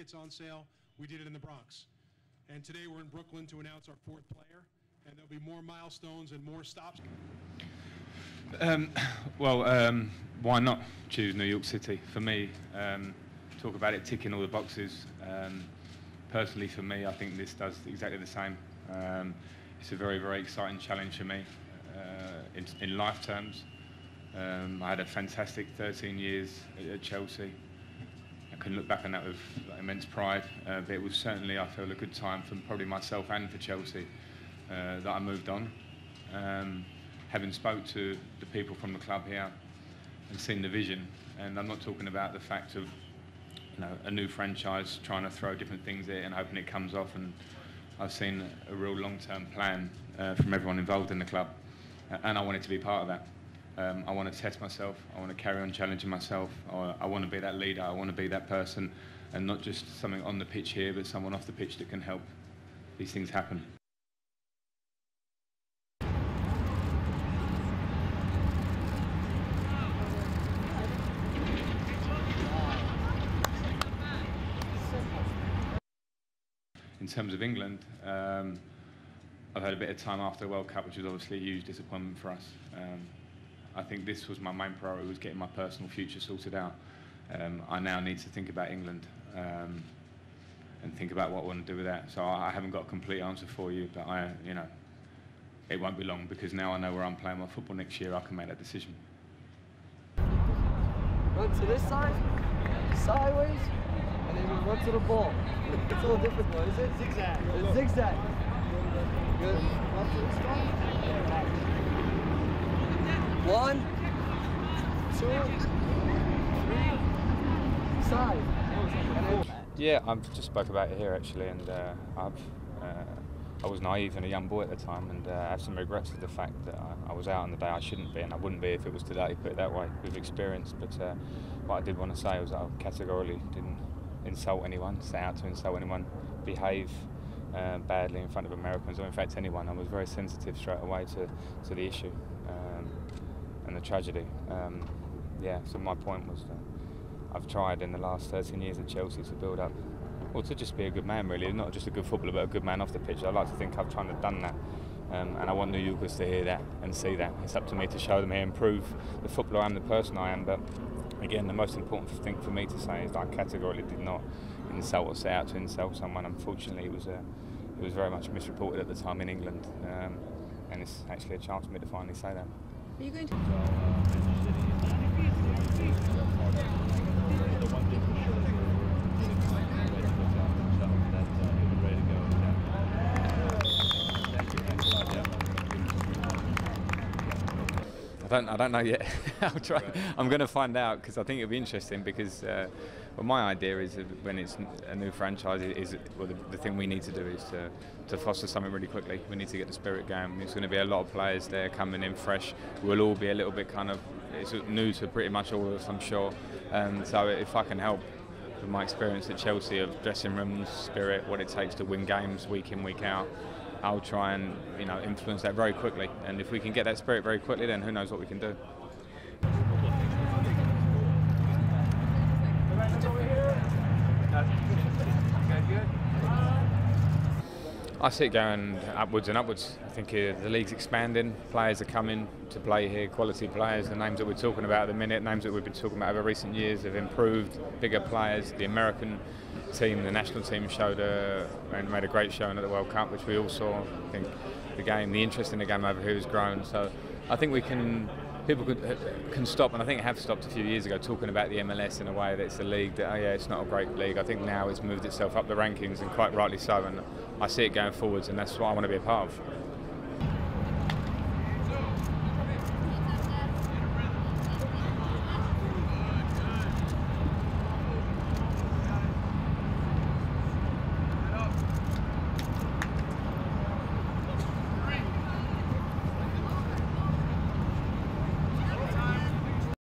tickets on sale, we did it in the Bronx. And today we're in Brooklyn to announce our 4th player, and there'll be more milestones and more stops. Why not choose New York City? For me, talk about it ticking all the boxes. Personally, for me, I think this does exactly the same. It's a very, very exciting challenge for me in life terms. I had a fantastic 13 years at Chelsea. I can look back on that with immense pride, but it was certainly, I feel, a good time for probably myself and for Chelsea that I moved on. Having spoke to the people from the club here and seen the vision, and I'm not talking about the fact of a new franchise trying to throw different things at it and hoping it comes off, and I've seen a real long-term plan from everyone involved in the club, and I wanted to be part of that. I want to test myself, I want to carry on challenging myself, I want to be that leader, I want to be that person, and not just something on the pitch here, but someone off the pitch that can help these things happen. In terms of England, I've had a bit of time after the World Cup, which was obviously a huge disappointment for us. I think this was my main priority, was getting my personal future sorted out. I now need to think about England and think about what I want to do with that. So I haven't got a complete answer for you, but it won't be long, because now I know where I'm playing my football next year. I can make that decision. Run to this side, sideways, and then we run to the ball. It's a little different though, is it? Zigzag. It's zigzag. Good. Run to this side. 1, 2, 3, side. Yeah, I just spoke about it here actually, and I was naive and a young boy at the time, and I have some regrets of the fact that I was out on the day I shouldn't be, and I wouldn't be if it was today, put it that way, with experience. But what I did want to say was that I categorically didn't insult anyone, set out to insult anyone, behave badly in front of Americans, or in fact anyone. I was very sensitive straight away to the issue and the tragedy. Yeah, so my point was that I've tried in the last 13 years at Chelsea to build up, well, to just be a good man really, not just a good footballer but a good man off the pitch. I like to think I've tried to done that, and I want New Yorkers to hear that and see that. It's up to me to show them here and prove the footballer I am, the person I am. But again, the most important thing for me to say is that I categorically did not insult or set out to insult someone. Unfortunately, it was very much misreported at the time in England, and it's actually a chance for me to finally say that. Are you going to? I don't know yet. I'll try. I'm going to find out, because I think it'll be interesting, because well, my idea is that when it's a new franchise, the thing we need to do is to foster something really quickly. We need to get the spirit going. There's going to be a lot of players there coming in fresh. We'll all be a little bit it's new to pretty much all of us, I'm sure. So if I can help with my experience at Chelsea of dressing rooms, spirit, what it takes to win games week in, week out, I'll try and influence that very quickly. And if we can get that spirit very quickly, then who knows what we can do. I see it going upwards and upwards. I think the league's expanding, players are coming to play here, quality players. The names that we're talking about at the minute, names that we've been talking about over recent years have improved, bigger players. The American team, the national team showed and made a great showing at the World Cup, which we all saw. I think the interest in the game over here has grown. So I think people can stop, and I think have stopped a few years ago, talking about the MLS in a way that it's a league that, oh yeah, it's not a great league. I think now it's moved itself up the rankings, and quite rightly so, and I see it going forwards, and that's what I want to be a part of.